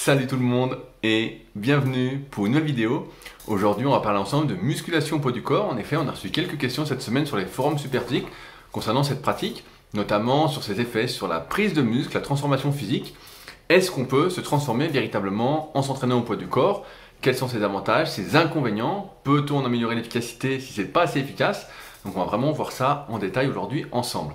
Salut tout le monde et bienvenue pour une nouvelle vidéo. Aujourd'hui, on va parler ensemble de musculation au poids du corps. En effet, on a reçu quelques questions cette semaine sur les forums Superphysique concernant cette pratique, notamment sur ses effets sur la prise de muscle, la transformation physique. Est-ce qu'on peut se transformer véritablement en s'entraînant au poids du corps? Quels sont ses avantages, ses inconvénients? Peut-on en améliorer l'efficacité si c'est pas assez efficace? Donc on va vraiment voir ça en détail aujourd'hui ensemble.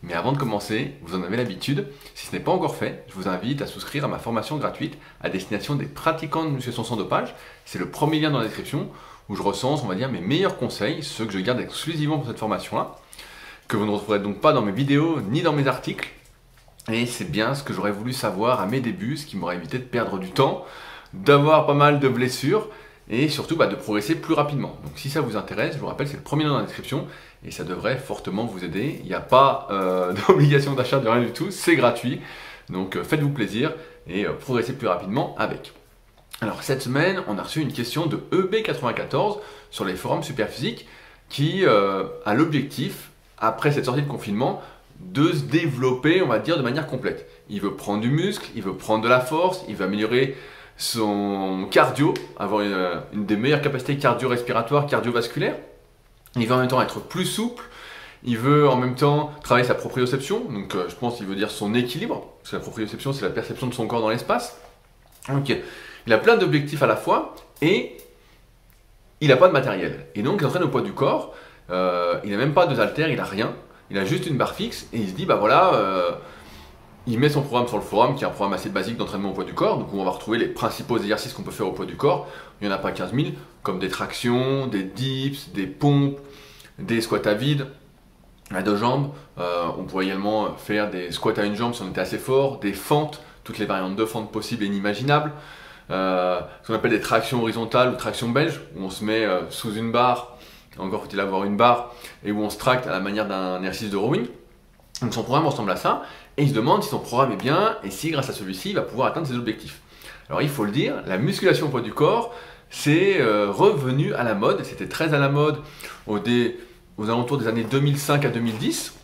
Mais avant de commencer, vous en avez l'habitude, si ce n'est pas encore fait, je vous invite à souscrire à ma formation gratuite à destination des pratiquants de musculation sans dopage. C'est le premier lien dans la description où je recense, on va dire, mes meilleurs conseils, ceux que je garde exclusivement pour cette formation-là, que vous ne retrouverez donc pas dans mes vidéos ni dans mes articles. Et c'est bien ce que j'aurais voulu savoir à mes débuts, ce qui m'aurait évité de perdre du temps, d'avoir pas mal de blessures et surtout de progresser plus rapidement. Donc si ça vous intéresse, je vous rappelle, c'est le premier lien dans la description et ça devrait fortement vous aider. Il n'y a pas d'obligation d'achat de rien du tout, c'est gratuit. Donc faites-vous plaisir et progressez plus rapidement avec. Alors cette semaine, on a reçu une question de EB94 sur les forums Superphysique qui a l'objectif, après cette sortie de confinement, de se développer, on va dire, de manière complète. Il veut prendre du muscle, il veut prendre de la force, il veut améliorer son cardio, avoir une des meilleures capacités cardio-respiratoires, cardiovasculaires. Il veut en même temps être plus souple, il veut en même temps travailler sa proprioception, donc je pense qu'il veut dire son équilibre, parce que la proprioception c'est la perception de son corps dans l'espace. Donc il a plein d'objectifs à la fois et il n'a pas de matériel. Et donc il entraîne au poids du corps, il n'a même pas de haltères, il n'a rien, il a juste une barre fixe et il se dit il met son programme sur le forum, qui est un programme assez basique d'entraînement au poids du corps, donc où on va retrouver les principaux exercices qu'on peut faire au poids du corps. Il n'y en a pas 15 000, comme des tractions, des dips, des pompes, des squats à vide, à deux jambes. On pourrait également faire des squats à une jambe si on était assez fort, des fentes, toutes les variantes de fentes possibles et inimaginables. Ce qu'on appelle des tractions horizontales ou tractions belges, où on se met sous une barre, encore faut-il avoir une barre, et où on se tracte à la manière d'un exercice de rowing. Donc son programme ressemble à ça, et il se demande si son programme est bien, et si grâce à celui-ci, il va pouvoir atteindre ses objectifs. Alors il faut le dire, la musculation au poids du corps, c'est revenu à la mode, c'était très à la mode aux alentours des années 2005 à 2010.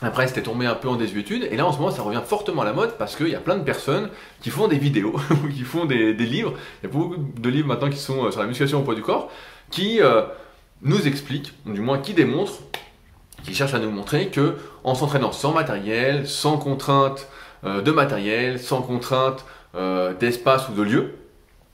Après c'était tombé un peu en désuétude, et là en ce moment ça revient fortement à la mode, parce qu'il y a plein de personnes qui font des vidéos, ou qui font des livres, il y a beaucoup de livres maintenant qui sont sur la musculation au poids du corps, qui nous expliquent, ou du moins qui démontrent, qui cherche à nous montrer que en s'entraînant sans matériel, sans contrainte de matériel, sans contrainte d'espace ou de lieu,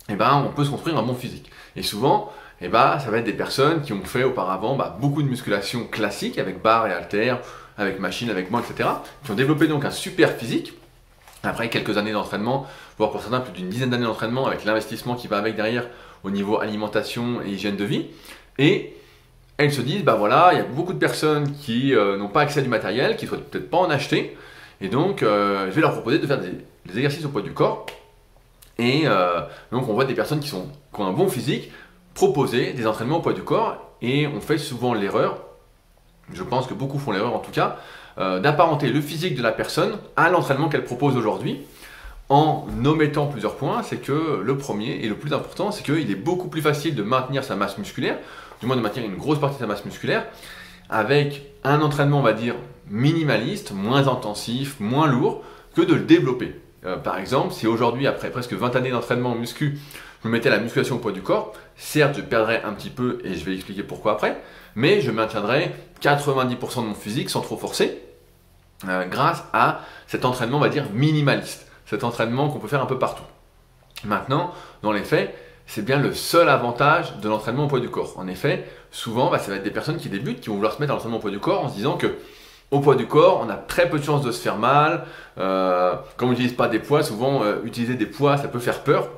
on peut se construire un bon physique. Et souvent, ça va être des personnes qui ont fait auparavant beaucoup de musculation classique avec barres et haltères, avec machines, avec bancs, etc. Qui ont développé donc un super physique. Après quelques années d'entraînement, voire pour certains plus d'une dizaine d'années d'entraînement avec l'investissement qui va avec derrière au niveau alimentation et hygiène de vie. Et elles se disent, il y a beaucoup de personnes qui n'ont pas accès à du matériel, qui ne souhaitent peut-être pas en acheter, et donc je vais leur proposer de faire des exercices au poids du corps. Et donc on voit des personnes qui ont un bon physique proposer des entraînements au poids du corps, et on fait souvent l'erreur, je pense que beaucoup font l'erreur en tout cas, d'apparenter le physique de la personne à l'entraînement qu'elle propose aujourd'hui, en omettant plusieurs points. C'est que le premier et le plus important, c'est qu'il est beaucoup plus facile de maintenir sa masse musculaire, du moins de maintenir une grosse partie de sa masse musculaire, avec un entraînement, on va dire, minimaliste, moins intensif, moins lourd, que de le développer. Par exemple, si aujourd'hui, après presque 20 années d'entraînement en muscu, je me mettais à la musculation au poids du corps, certes, je perdrais un petit peu, et je vais expliquer pourquoi après, mais je maintiendrai 90% de mon physique sans trop forcer, grâce à cet entraînement, on va dire, minimaliste, cet entraînement qu'on peut faire un peu partout. Maintenant, dans les faits, c'est bien le seul avantage de l'entraînement au poids du corps. En effet, souvent, ça va être des personnes qui débutent, qui vont vouloir se mettre à l'entraînement au poids du corps en se disant que au poids du corps, on a très peu de chances de se faire mal. Comme on n'utilise pas des poids, souvent utiliser des poids, ça peut faire peur.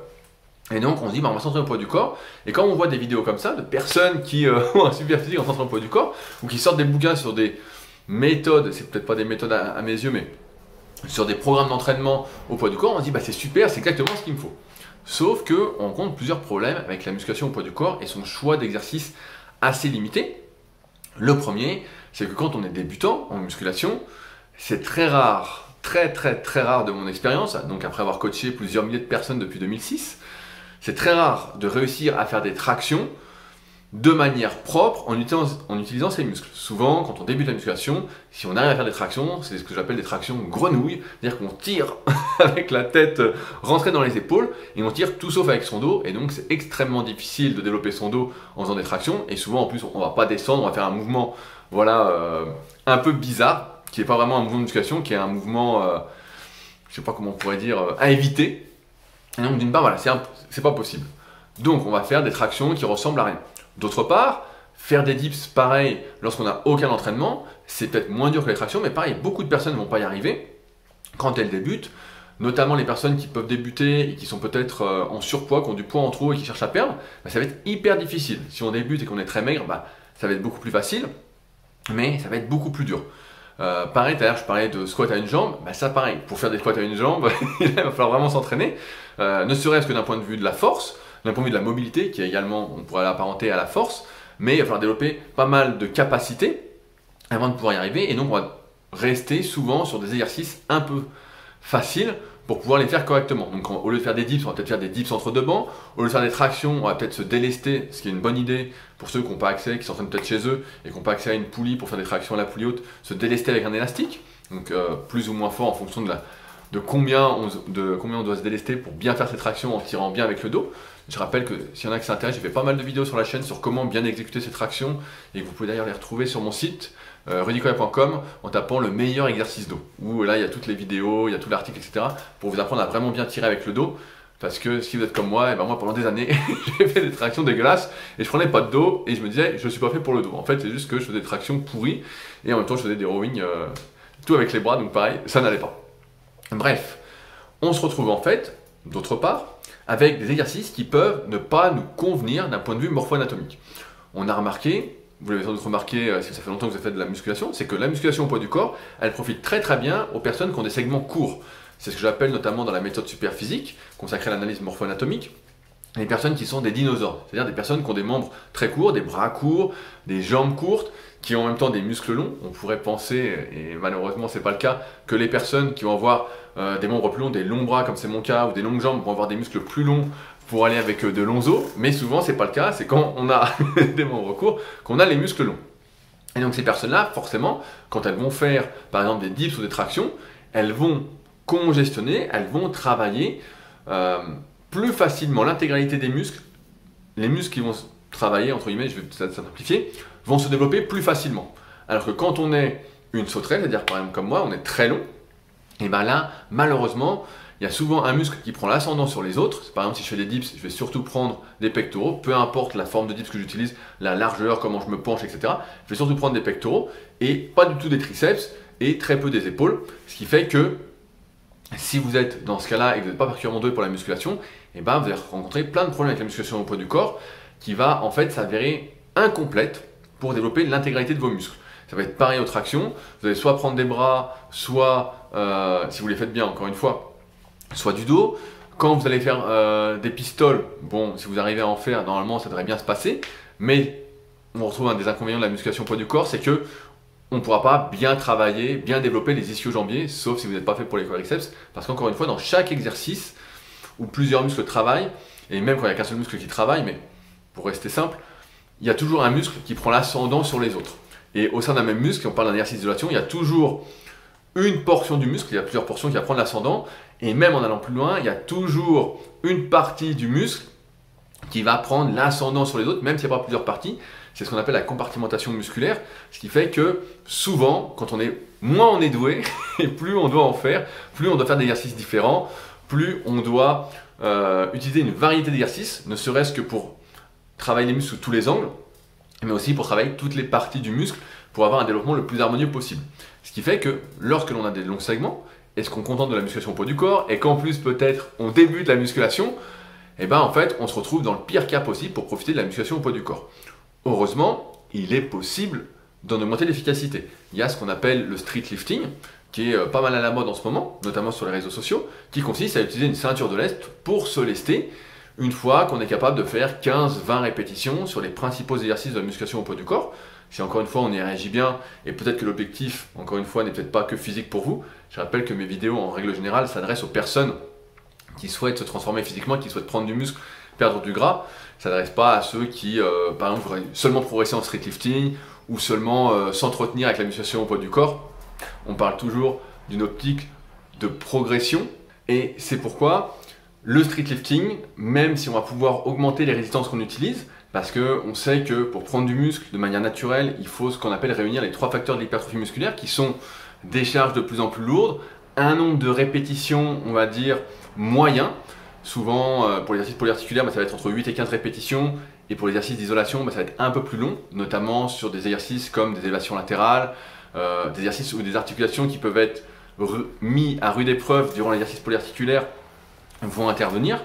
Et donc on se dit, on va s'entraîner au poids du corps. Et quand on voit des vidéos comme ça, de personnes qui ont un super physique en s'entraînant au poids du corps, ou qui sortent des bouquins sur des méthodes, c'est peut-être pas des méthodes à mes yeux, mais sur des programmes d'entraînement au poids du corps, on se dit, c'est super, c'est exactement ce qu'il me faut. Sauf qu'on rencontre plusieurs problèmes avec la musculation au poids du corps et son choix d'exercice assez limité. Le premier, c'est que quand on est débutant en musculation, c'est très rare, très rare de mon expérience, donc après avoir coaché plusieurs milliers de personnes depuis 2006, c'est très rare de réussir à faire des tractions de manière propre en utilisant ses muscles. Souvent, quand on débute la musculation, si on arrive à faire des tractions, c'est ce que j'appelle des tractions grenouilles, c'est-à-dire qu'on tire avec la tête rentrée dans les épaules et on tire tout sauf avec son dos, et donc c'est extrêmement difficile de développer son dos en faisant des tractions, et souvent en plus on va pas descendre, on va faire un mouvement voilà, un peu bizarre, qui n'est pas vraiment un mouvement de musculation, qui est un mouvement, je sais pas comment on pourrait dire, à éviter. Et donc d'une part, voilà, c'est pas possible. Donc on va faire des tractions qui ressemblent à rien. D'autre part, faire des dips pareil lorsqu'on n'a aucun entraînement, c'est peut-être moins dur que les tractions, mais pareil, beaucoup de personnes ne vont pas y arriver quand elles débutent, notamment les personnes qui peuvent débuter et qui sont peut-être en surpoids, qui ont du poids en trop et qui cherchent à perdre, bah, ça va être hyper difficile. Si on débute et qu'on est très maigre, bah, ça va être beaucoup plus facile, mais ça va être beaucoup plus dur. Pareil, tout à l'heure je parlais de squat à une jambe, bah ça pareil, pour faire des squats à une jambe, il va falloir vraiment s'entraîner, ne serait-ce que d'un point de vue de la force, d'un point de vue de la mobilité, qui est également, on pourrait l'apparenter à la force, mais il va falloir développer pas mal de capacités avant de pouvoir y arriver, et donc on va rester souvent sur des exercices un peu faciles pour pouvoir les faire correctement. Donc au lieu de faire des dips, on va peut-être faire des dips entre deux bancs, au lieu de faire des tractions, on va peut-être se délester, ce qui est une bonne idée pour ceux qui n'ont pas accès, qui s'entraînent peut-être chez eux et qui n'ont pas accès à une poulie pour faire des tractions à la poulie haute, se délester avec un élastique, donc plus ou moins fort en fonction de combien on doit se délester pour bien faire ces tractions en tirant bien avec le dos. Je rappelle que s'il y en a qui s'intéressent, j'ai fait pas mal de vidéos sur la chaîne sur comment bien exécuter ces tractions, et vous pouvez d'ailleurs les retrouver sur mon site rudicoya.com en tapant le meilleur exercice dos, où là il y a toutes les vidéos, il y a tout l'article, etc. pour vous apprendre à vraiment bien tirer avec le dos. Parce que si vous êtes comme moi, et ben moi pendant des années, j'ai fait des tractions dégueulasses et je prenais pas de dos et je me disais je suis pas fait pour le dos. En fait c'est juste que je faisais des tractions pourries et en même temps je faisais des rowing tout avec les bras, donc pareil, ça n'allait pas. Bref, on se retrouve en fait, d'autre part, avec des exercices qui peuvent ne pas nous convenir d'un point de vue morpho-anatomique. On a remarqué, vous l'avez sans doute remarqué si ça fait longtemps que vous avez fait de la musculation, c'est que la musculation au poids du corps, elle profite très très bien aux personnes qui ont des segments courts. C'est ce que j'appelle notamment dans la méthode Superphysique, consacrée à l'analyse morpho-anatomique, les personnes qui sont des dinosaures, c'est-à-dire des personnes qui ont des membres très courts, des bras courts, des jambes courtes, qui ont en même temps des muscles longs. On pourrait penser, et malheureusement c'est pas le cas, que les personnes qui vont avoir des membres plus longs, des longs bras comme c'est mon cas, ou des longues jambes vont avoir des muscles plus longs pour aller avec de longs os, mais souvent c'est pas le cas, c'est quand on a des membres courts qu'on a les muscles longs. Et donc ces personnes-là, forcément, quand elles vont faire par exemple des dips ou des tractions, elles vont congestionner, elles vont travailler plus facilement l'intégralité des muscles. Les muscles qui vont travailler, entre guillemets, je vais peut-être simplifier, vont se développer plus facilement. Alors que quand on est une sauterelle, c'est-à-dire par exemple comme moi, on est très long, et bien là, malheureusement, il y a souvent un muscle qui prend l'ascendant sur les autres. Par exemple, si je fais des dips, je vais surtout prendre des pectoraux, peu importe la forme de dips que j'utilise, la largeur, comment je me penche, etc. Je vais surtout prendre des pectoraux et pas du tout des triceps et très peu des épaules, ce qui fait que si vous êtes dans ce cas-là et que vous n'êtes pas particulièrement doué pour la musculation, et ben vous allez rencontrer plein de problèmes avec la musculation au poids du corps qui va en fait s'avérer incomplète pour développer l'intégralité de vos muscles. Ça va être pareil aux tractions, vous allez soit prendre des bras, soit, si vous les faites bien encore une fois, soit du dos. Quand vous allez faire des pistoles, bon, si vous arrivez à en faire, normalement ça devrait bien se passer, mais on retrouve un des inconvénients de la musculation au poids du corps, c'est que on ne pourra pas bien travailler, bien développer les ischio-jambiers, sauf si vous n'êtes pas fait pour les quadriceps, parce qu'encore une fois, dans chaque exercice où plusieurs muscles travaillent, et même quand il n'y a qu'un seul muscle qui travaille, mais pour rester simple, il y a toujours un muscle qui prend l'ascendant sur les autres. Et au sein d'un même muscle, on parle d'un exercice d'isolation, il y a toujours une portion du muscle, il y a plusieurs portions qui vont prendre l'ascendant, et même en allant plus loin, il y a toujours une partie du muscle qui va prendre l'ascendant sur les autres, même s'il n'y a pas plusieurs parties. C'est ce qu'on appelle la compartimentation musculaire, ce qui fait que souvent, quand on est moins on est doué, et plus on doit en faire, plus on doit faire des exercices différents, plus on doit utiliser une variété d'exercices, ne serait-ce que pour travailler les muscles sous tous les angles, mais aussi pour travailler toutes les parties du muscle pour avoir un développement le plus harmonieux possible. Ce qui fait que lorsque l'on a des longs segments, et ce qu'on contente de la musculation au poids du corps, et qu'en plus peut-être on débute la musculation, et ben en fait on se retrouve dans le pire cas possible pour profiter de la musculation au poids du corps. Heureusement, il est possible d'en augmenter l'efficacité. Il y a ce qu'on appelle le street lifting, qui est pas mal à la mode en ce moment, notamment sur les réseaux sociaux, qui consiste à utiliser une ceinture de lest pour se lester une fois qu'on est capable de faire 15-20 répétitions sur les principaux exercices de la musculation au poids du corps. Si encore une fois on y réagit bien, et peut-être que l'objectif, encore une fois, n'est peut-être pas que physique pour vous, je rappelle que mes vidéos en règle générale s'adressent aux personnes qui souhaitent se transformer physiquement, qui souhaitent prendre du muscle perdre du gras. Ça ne s'adresse pas à ceux qui, par exemple, voudraient seulement progresser en street lifting ou seulement s'entretenir avec la musculation au poids du corps. On parle toujours d'une optique de progression et c'est pourquoi le street lifting, même si on va pouvoir augmenter les résistances qu'on utilise, parce qu'on sait que pour prendre du muscle de manière naturelle, il faut ce qu'on appelle réunir les 3 facteurs de l'hypertrophie musculaire qui sont des charges de plus en plus lourdes, un nombre de répétitions, on va dire, moyen. Souvent, pour l'exercice polyarticulaire, ça va être entre 8 et 15 répétitions. Et pour l'exercice d'isolation, ça va être un peu plus long, notamment sur des exercices comme des élévations latérales, des exercices ou des articulations qui peuvent être mis à rude épreuve durant l'exercice polyarticulaire vont intervenir,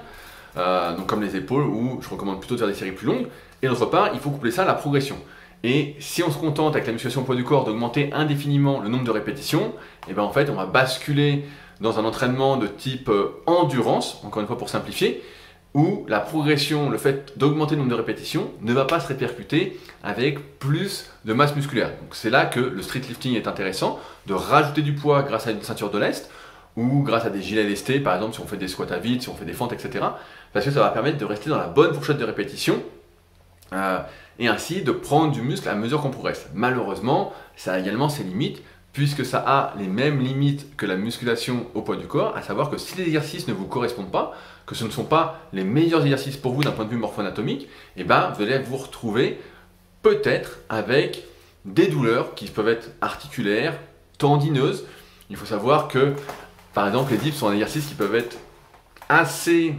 donc comme les épaules, où je recommande plutôt de faire des séries plus longues. Et d'autre part, il faut coupler ça à la progression. Et si on se contente avec la musculation au poids du corps d'augmenter indéfiniment le nombre de répétitions, et bien en fait on va basculer dans un entraînement de type endurance, encore une fois pour simplifier, où la progression, le fait d'augmenter le nombre de répétitions, ne va pas se répercuter avec plus de masse musculaire. Donc c'est là que le street lifting est intéressant, de rajouter du poids grâce à une ceinture de lest, ou grâce à des gilets lestés, par exemple si on fait des squats à vide, si on fait des fentes, etc. Parce que ça va permettre de rester dans la bonne fourchette de répétition, et ainsi de prendre du muscle à mesure qu'on progresse. Malheureusement, ça a également ses limites, puisque ça a les mêmes limites que la musculation au poids du corps, à savoir que si les exercices ne vous correspondent pas, que ce ne sont pas les meilleurs exercices pour vous d'un point de vue morpho-anatomique, et ben vous allez vous retrouver peut-être avec des douleurs qui peuvent être articulaires, tendineuses. Il faut savoir que, par exemple, les dips sont un exercice qui peuvent être assez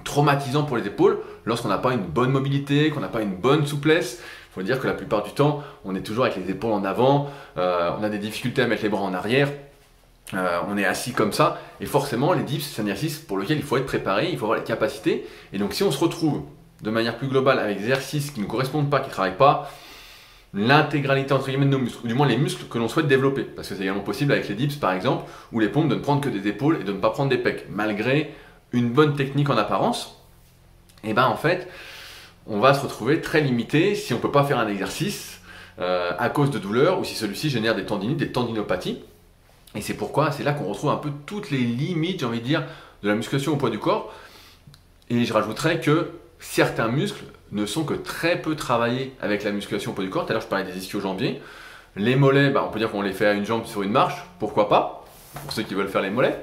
traumatisants pour les épaules lorsqu'on n'a pas une bonne mobilité, qu'on n'a pas une bonne souplesse. Il faut dire que la plupart du temps, on est toujours avec les épaules en avant, on a des difficultés à mettre les bras en arrière, on est assis comme ça, et forcément les dips c'est un exercice pour lequel il faut être préparé, il faut avoir les capacités, et donc si on se retrouve de manière plus globale avec des exercices qui ne correspondent pas, qui ne travaillent pas l'intégralité entre guillemets de nos muscles, ou du moins les muscles que l'on souhaite développer, parce que c'est également possible avec les dips par exemple, ou les pompes de ne prendre que des épaules et de ne pas prendre des pecs, malgré une bonne technique en apparence, et ben en fait, on va se retrouver très limité si on ne peut pas faire un exercice à cause de douleurs ou si celui-ci génère des tendinites, des tendinopathies. Et c'est pourquoi c'est là qu'on retrouve un peu toutes les limites, j'ai envie de dire, de la musculation au poids du corps. Et je rajouterais que certains muscles ne sont que très peu travaillés avec la musculation au poids du corps. Tout à l'heure, je parlais des ischio-jambiers. Les mollets, on peut dire qu'on les fait à une jambe sur une marche, pourquoi pas, pour ceux qui veulent faire les mollets.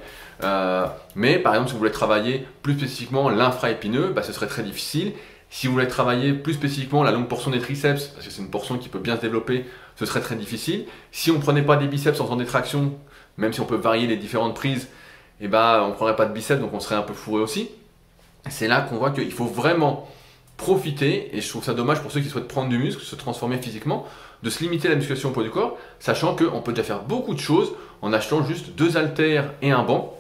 Mais par exemple, si vous voulez travailler plus spécifiquement l'infra-épineux, ce serait très difficile. Si vous voulez travailler plus spécifiquement la longue portion des triceps, parce que c'est une portion qui peut bien se développer, ce serait très difficile. Si on ne prenait pas des biceps en faisant des tractions, même si on peut varier les différentes prises, on ne prendrait pas de biceps, donc on serait un peu fourré aussi. C'est là qu'on voit qu'il faut vraiment profiter, et je trouve ça dommage pour ceux qui souhaitent prendre du muscle, se transformer physiquement, de se limiter à la musculation au poids du corps, sachant qu'on peut déjà faire beaucoup de choses en achetant juste 2 haltères et un banc.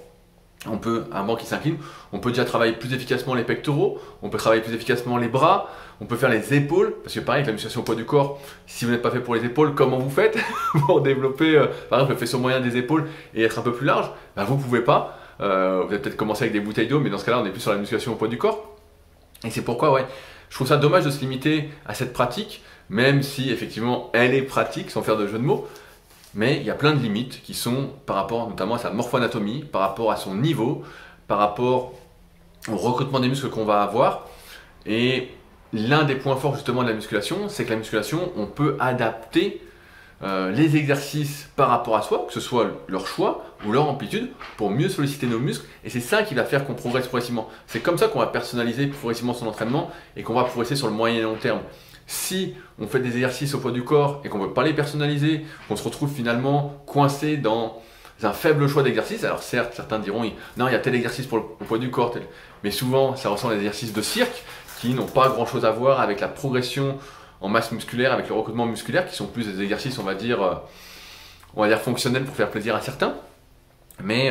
Un banc qui s'incline, on peut déjà travailler plus efficacement les pectoraux, on peut travailler plus efficacement les bras, on peut faire les épaules, parce que pareil avec la musculation au poids du corps, si vous n'êtes pas fait pour les épaules, comment vous faites pour développer, par exemple le faisceau moyen des épaules et être un peu plus large? Vous ne pouvez pas, vous allez peut-être commencer avec des bouteilles d'eau, mais dans ce cas-là on est plus sur la musculation au poids du corps. Et c'est pourquoi je trouve ça dommage de se limiter à cette pratique, même si effectivement elle est pratique, sans faire de jeu de mots. Mais il y a plein de limites qui sont par rapport notamment à sa morpho-anatomie, par rapport à son niveau, par rapport au recrutement des muscles qu'on va avoir. Et l'un des points forts justement de la musculation, c'est que la musculation, on peut adapter les exercices par rapport à soi, que ce soit leur choix ou leur amplitude, pour mieux solliciter nos muscles. Et c'est ça qui va faire qu'on progresse progressivement. C'est comme ça qu'on va personnaliser progressivement son entraînement et qu'on va progresser sur le moyen et long terme. Si on fait des exercices au poids du corps et qu'on ne veut pas les personnaliser, qu'on se retrouve finalement coincé dans un faible choix d'exercices, alors certes, certains diront non, il y a tel exercice pour le poids du corps, mais souvent ça ressemble à des exercices de cirque qui n'ont pas grand chose à voir avec la progression en masse musculaire, avec le recrutement musculaire, qui sont plus des exercices, on va dire fonctionnels pour faire plaisir à certains. Mais,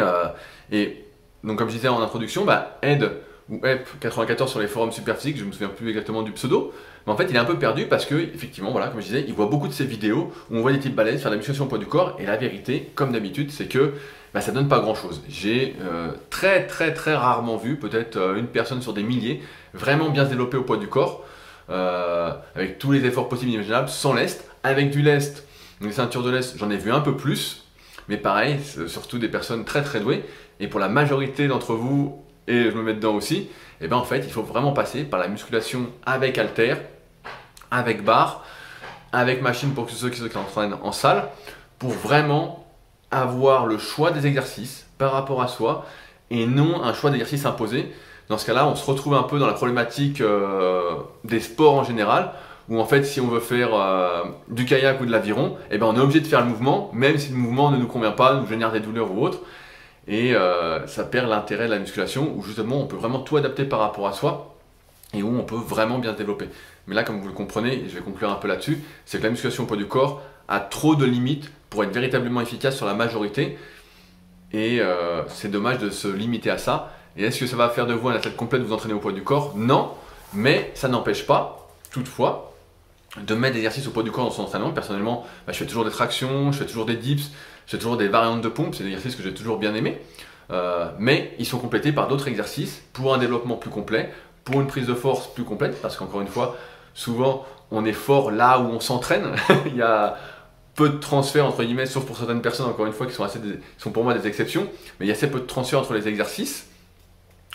et donc comme je disais en introduction, Ed ou EP94 sur les forums Superphysique, je ne me souviens plus exactement du pseudo, mais en fait il est un peu perdu parce que, effectivement, comme je disais, il voit beaucoup de ces vidéos où on voit des types balèzes faire de la musculation au poids du corps, et la vérité, comme d'habitude, c'est que ça donne pas grand chose. J'ai très rarement vu, peut-être une personne sur des milliers, vraiment bien se développer au poids du corps, avec tous les efforts possibles et imaginables, sans lest, avec du lest, donc les ceintures de lest, j'en ai vu un peu plus, mais pareil, surtout des personnes très douées, et pour la majorité d'entre vous, et je me mets dedans aussi, et bien en fait il faut vraiment passer par la musculation avec haltères, avec barre, avec machine pour ceux qui s'entraînent en salle, pour vraiment avoir le choix des exercices par rapport à soi et non un choix d'exercice imposé. Dans ce cas-là, on se retrouve un peu dans la problématique des sports en général, où en fait si on veut faire du kayak ou de l'aviron, eh ben, on est obligé de faire le mouvement, même si le mouvement ne nous convient pas, nous génère des douleurs ou autre, et ça perd l'intérêt de la musculation, où justement on peut vraiment tout adapter par rapport à soi, et où on peut vraiment bien se développer. Mais là, comme vous le comprenez, et je vais conclure un peu là-dessus, c'est que la musculation au poids du corps a trop de limites pour être véritablement efficace sur la majorité, et c'est dommage de se limiter à ça. Et est-ce que ça va faire de vous un athlète complet de vous entraîner au poids du corps? Non, mais ça n'empêche pas, toutefois, de mettre des exercices au poids du corps dans son entraînement. Personnellement, je fais toujours des tractions, je fais toujours des dips, je fais toujours des variantes de pompe, c'est des exercices que j'ai toujours bien aimés, mais ils sont complétés par d'autres exercices pour un développement plus complet, pour une prise de force plus complète, parce qu'encore une fois, souvent on est fort là où on s'entraîne. Il y a peu de transferts entre guillemets, sauf pour certaines personnes, encore une fois, qui sont pour moi des exceptions, mais il y a assez peu de transferts entre les exercices.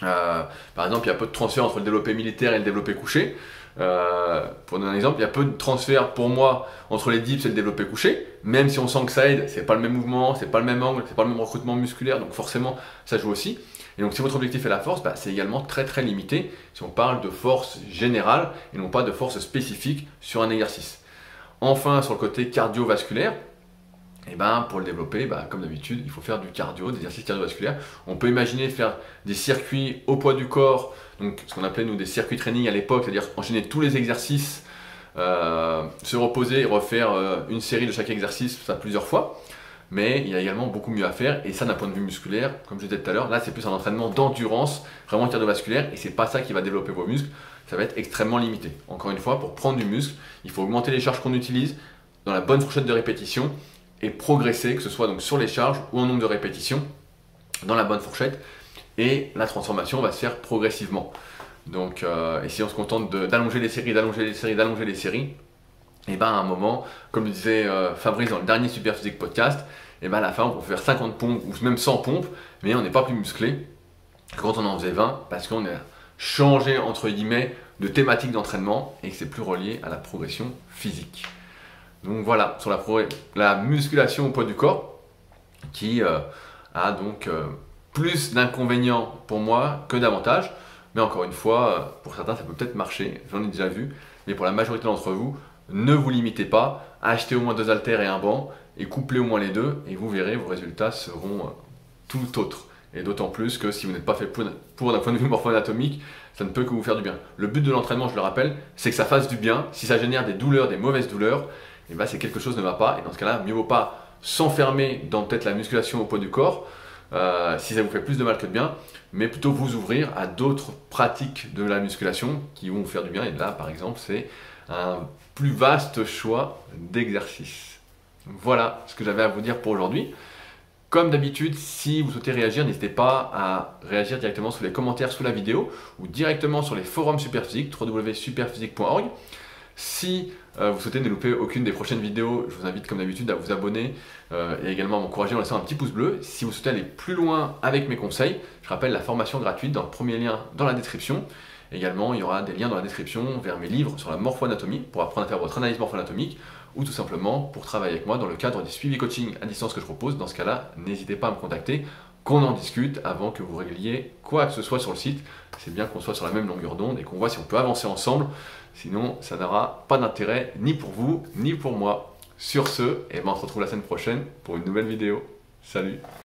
Par exemple, il y a peu de transferts entre le développé militaire et le développé couché. Pour donner un exemple, il y a peu de transferts pour moi entre les dips et le développé couché, même si on sent que ça aide, c'est pas le même mouvement, c'est pas le même angle, c'est pas le même recrutement musculaire, donc forcément ça joue aussi. Et donc si votre objectif est la force, c'est également très très limité si on parle de force générale et non pas de force spécifique sur un exercice. Enfin, sur le côté cardiovasculaire, et pour le développer, comme d'habitude, il faut faire du cardio, des exercices cardiovasculaires. On peut imaginer faire des circuits au poids du corps, donc ce qu'on appelait nous des circuits training à l'époque, c'est-à-dire enchaîner tous les exercices, se reposer et refaire une série de chaque exercice, ça plusieurs fois. Mais il y a également beaucoup mieux à faire, et ça d'un point de vue musculaire, comme je disais tout à l'heure, là c'est plus un entraînement d'endurance, vraiment cardiovasculaire, et c'est pas ça qui va développer vos muscles, ça va être extrêmement limité. Encore une fois, pour prendre du muscle, il faut augmenter les charges qu'on utilise dans la bonne fourchette de répétition, et progresser, que ce soit donc sur les charges ou en nombre de répétitions, dans la bonne fourchette, et la transformation va se faire progressivement. Donc, et si on se contente d'allonger les séries, d'allonger les séries, d'allonger les séries, et à un moment, comme le disait Fabrice dans le dernier Superphysique podcast, à la fin on peut faire 50 pompes ou même 100 pompes, mais on n'est pas plus musclé que quand on en faisait 20, parce qu'on a changé entre guillemets de thématique d'entraînement et que c'est plus relié à la progression physique. Donc voilà, sur la musculation au poids du corps, qui a donc plus d'inconvénients pour moi que d'avantages. Mais encore une fois, pour certains ça peut peut-être marcher, j'en ai déjà vu, mais pour la majorité d'entre vous, ne vous limitez pas, achetez au moins 2 haltères et un banc, et couplez au moins les deux, et vous verrez, vos résultats seront tout autres. Et d'autant plus que si vous n'êtes pas fait pour d'un point de vue morpho-anatomique, ça ne peut que vous faire du bien. Le but de l'entraînement, je le rappelle, c'est que ça fasse du bien. Si ça génère des douleurs, des mauvaises douleurs, c'est que quelque chose ne va pas, et dans ce cas-là, mieux vaut pas s'enfermer dans peut-être la musculation au poids du corps, si ça vous fait plus de mal que de bien, mais plutôt vous ouvrir à d'autres pratiques de la musculation qui vont vous faire du bien. Et là, par exemple, c'est un plus vaste choix d'exercices. Voilà ce que j'avais à vous dire pour aujourd'hui. Comme d'habitude, si vous souhaitez réagir, n'hésitez pas à réagir directement sous les commentaires sous la vidéo ou directement sur les forums Superphysique, www.superphysique.org. Si vous souhaitez ne louper aucune des prochaines vidéos, je vous invite comme d'habitude à vous abonner et également à m'encourager en laissant un petit pouce bleu. Si vous souhaitez aller plus loin avec mes conseils, je rappelle la formation gratuite dans le premier lien dans la description. Également, il y aura des liens dans la description vers mes livres sur la morpho-anatomie pour apprendre à faire votre analyse morpho-anatomique ou tout simplement pour travailler avec moi dans le cadre du suivi coaching à distance que je propose. Dans ce cas-là, n'hésitez pas à me contacter, qu'on en discute avant que vous régliez quoi que ce soit sur le site. C'est bien qu'on soit sur la même longueur d'onde et qu'on voit si on peut avancer ensemble. Sinon, ça n'aura pas d'intérêt ni pour vous, ni pour moi. Sur ce, on se retrouve la semaine prochaine pour une nouvelle vidéo. Salut!